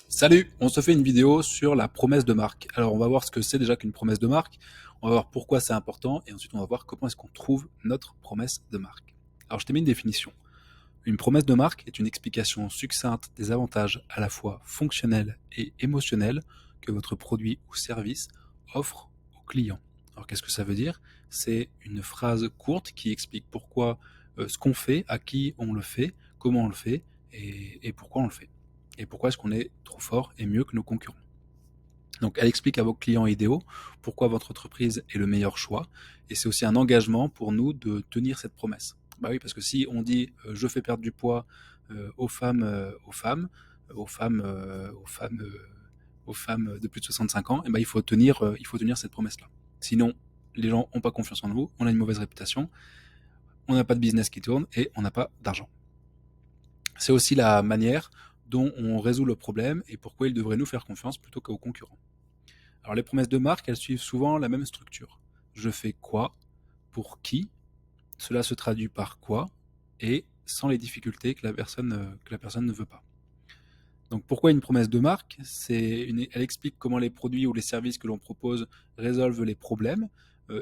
Salut, on se fait une vidéo sur la promesse de marque. Alors on va voir ce que c'est déjà qu'une promesse de marque, on va voir pourquoi c'est important et ensuite on va voir comment est-ce qu'on trouve notre promesse de marque. Alors je t'ai mis une définition. Une promesse de marque est une explication succincte des avantages à la fois fonctionnels et émotionnels que votre produit ou service offre au client. Alors qu'est-ce que ça veut dire? C'est une phrase courte qui explique pourquoi ce qu'on fait, à qui on le fait, comment on le fait et pourquoi on le fait. Et pourquoi est-ce qu'on est trop fort et mieux que nos concurrents. Donc elle explique à vos clients idéaux pourquoi votre entreprise est le meilleur choix. Et c'est aussi un engagement pour nous de tenir cette promesse. Bah oui, parce que si on dit je fais perdre du poids aux femmes de plus de 65 ans, et ben il faut tenir cette promesse-là. Sinon, les gens n'ont pas confiance en nous, on a une mauvaise réputation, on n'a pas de business qui tourne et on n'a pas d'argent. C'est aussi la manière dont on résout le problème et pourquoi ils devraient nous faire confiance plutôt qu'aux concurrents. Alors les promesses de marque, elles suivent souvent la même structure. Je fais quoi, pour qui, cela se traduit par quoi, et sans les difficultés que la personne ne veut pas. Donc pourquoi une promesse de marque? Elle explique comment les produits ou les services que l'on propose résolvent les problèmes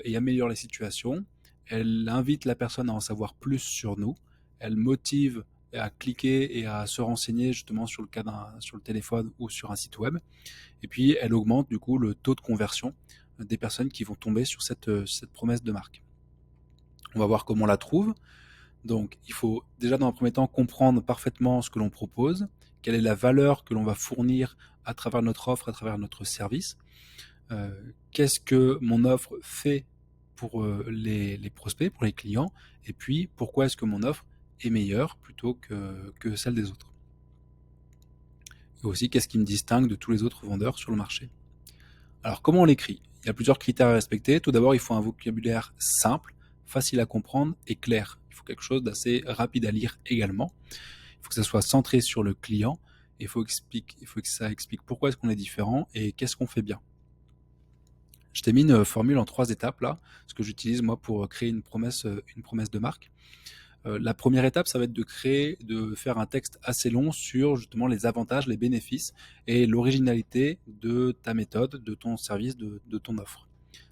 et améliorent les situations. Elle invite la personne à en savoir plus sur nous. Elle motive à cliquer et à se renseigner justement sur le téléphone ou sur un site web. Et puis elle augmente du coup le taux de conversion des personnes qui vont tomber sur cette promesse de marque. On va voir comment on la trouve. Donc, il faut déjà dans un premier temps comprendre parfaitement ce que l'on propose, quelle est la valeur que l'on va fournir à travers notre offre, à travers notre service, qu'est-ce que mon offre fait pour les prospects, pour les clients, et puis pourquoi est-ce que mon offre est meilleure plutôt que celle des autres. Et aussi, qu'est-ce qui me distingue de tous les autres vendeurs sur le marché. Alors, comment on l'écrit? Il y a plusieurs critères à respecter. Tout d'abord, il faut un vocabulaire simple, facile à comprendre et clair. Il faut quelque chose d'assez rapide à lire également. Il faut que ça soit centré sur le client. Il faut que ça explique pourquoi est-ce qu'on est différent et qu'est-ce qu'on fait bien. Je t'ai mis une formule en 3 étapes là, ce que j'utilise moi pour créer une promesse de marque. La première étape, ça va être de faire un texte assez long sur justement les avantages, les bénéfices et l'originalité de ta méthode, de ton service, de ton offre.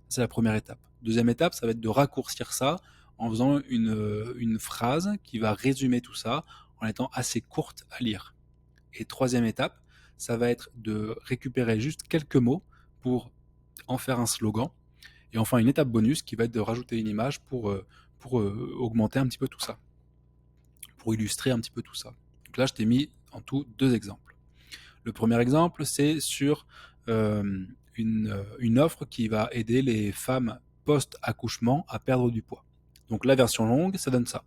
C'est la première étape. Deuxième étape, ça va être de raccourcir ça en faisant une phrase qui va résumer tout ça en étant assez courte à lire. Et troisième étape, ça va être de récupérer juste quelques mots pour en faire un slogan. Et enfin, une étape bonus qui va être de rajouter une image pour augmenter un petit peu tout ça, pour illustrer un petit peu tout ça. Donc là, je t'ai mis en tout 2 exemples. Le premier exemple, c'est sur une offre qui va aider les femmes post-accouchement à perdre du poids. Donc la version longue, ça donne ça.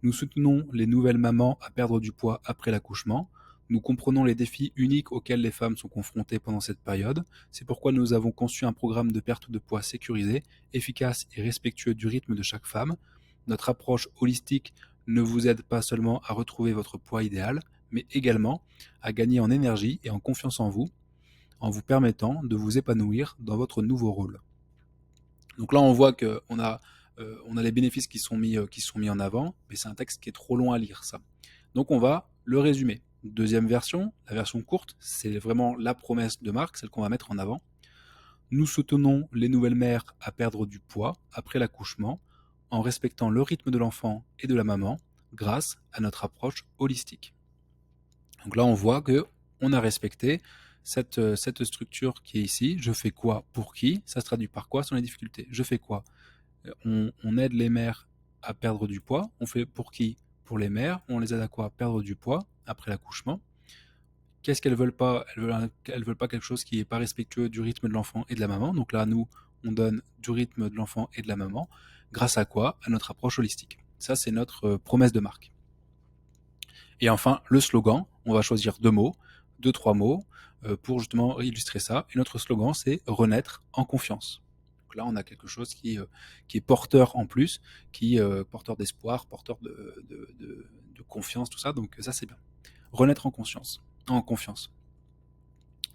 Nous soutenons les nouvelles mamans à perdre du poids après l'accouchement. Nous comprenons les défis uniques auxquels les femmes sont confrontées pendant cette période. C'est pourquoi nous avons conçu un programme de perte de poids sécurisé, efficace et respectueux du rythme de chaque femme. Notre approche holistique ne vous aide pas seulement à retrouver votre poids idéal, mais également à gagner en énergie et en confiance en vous permettant de vous épanouir dans votre nouveau rôle. Donc là, on voit on a les bénéfices qui sont mis en avant, mais c'est un texte qui est trop long à lire, ça. Donc on va le résumer. Deuxième version, la version courte, c'est vraiment la promesse de marque, celle qu'on va mettre en avant. Nous soutenons les nouvelles mères à perdre du poids après l'accouchement en respectant le rythme de l'enfant et de la maman grâce à notre approche holistique. Donc là, on voit que on a respecté cette structure qui est ici. Je fais quoi pour qui? Ça se traduit par quoi sont les difficultés? Je fais quoi? On aide les mères à perdre du poids. On fait pour qui? Pour les mères. On les aide à quoi? À perdre du poids après l'accouchement. Qu'est-ce qu'elles veulent pas? Elles veulent pas quelque chose qui est pas respectueux du rythme de l'enfant et de la maman. Donc là, nous, on donne du rythme de l'enfant et de la maman. Grâce à quoi? À notre approche holistique. Ça, c'est notre promesse de marque. Et enfin, le slogan, on va choisir 2 mots, 2, 3 mots, pour justement illustrer ça. Et notre slogan, c'est renaître en confiance. Donc là, on a quelque chose qui est porteur en plus, porteur d'espoir, porteur de confiance, tout ça. Donc ça, c'est bien. Renaître en confiance.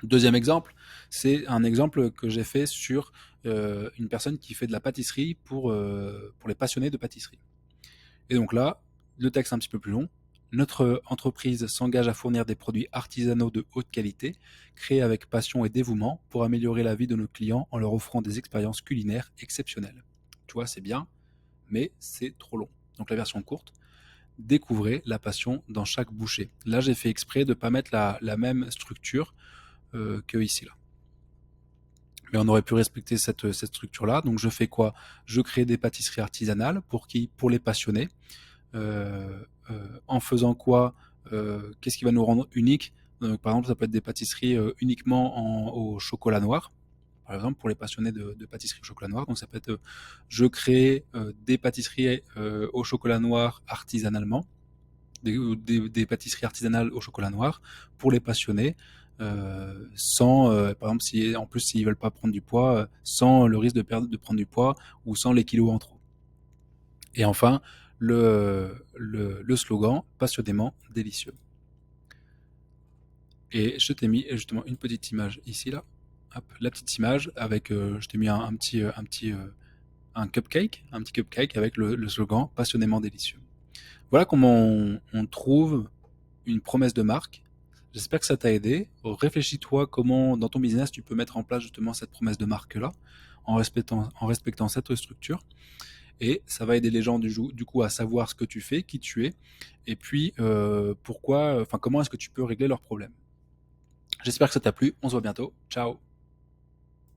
Deuxième exemple, c'est un exemple que j'ai fait sur une personne qui fait de la pâtisserie pour les passionnés de pâtisserie. Et donc là, le texte est un petit peu plus long. Notre entreprise s'engage à fournir des produits artisanaux de haute qualité, créés avec passion et dévouement pour améliorer la vie de nos clients en leur offrant des expériences culinaires exceptionnelles. Tu vois, c'est bien, mais c'est trop long. Donc la version courte, découvrez la passion dans chaque bouchée. Là, j'ai fait exprès de ne pas mettre la même structure que ici. Là. Mais on aurait pu respecter cette structure-là. Donc je fais quoi? Je crée des pâtisseries artisanales pour les passionnés. En faisant quoi? Qu'est-ce qui va nous rendre unique? Par exemple, ça peut être des pâtisseries uniquement au chocolat noir. Par exemple, pour les passionnés de pâtisserie au chocolat noir. Donc ça peut être, je crée des pâtisseries au chocolat noir artisanalement, des pâtisseries artisanales au chocolat noir pour les passionnés, sans, par exemple, si, en plus s'ils veulent pas prendre du poids, sans le risque de prendre du poids ou sans les kilos en trop. Et enfin, le slogan passionnément délicieux. Et je t'ai mis justement une petite image ici là. Hop, la petite image avec, je t'ai mis un cupcake, un petit cupcake avec le slogan passionnément délicieux. Voilà comment on trouve une promesse de marque. J'espère que ça t'a aidé. Réfléchis-toi comment dans ton business tu peux mettre en place justement cette promesse de marque là en respectant cette structure. Et ça va aider les gens du coup à savoir ce que tu fais, qui tu es, et puis comment est-ce que tu peux régler leurs problèmes. J'espère que ça t'a plu. On se voit bientôt. Ciao.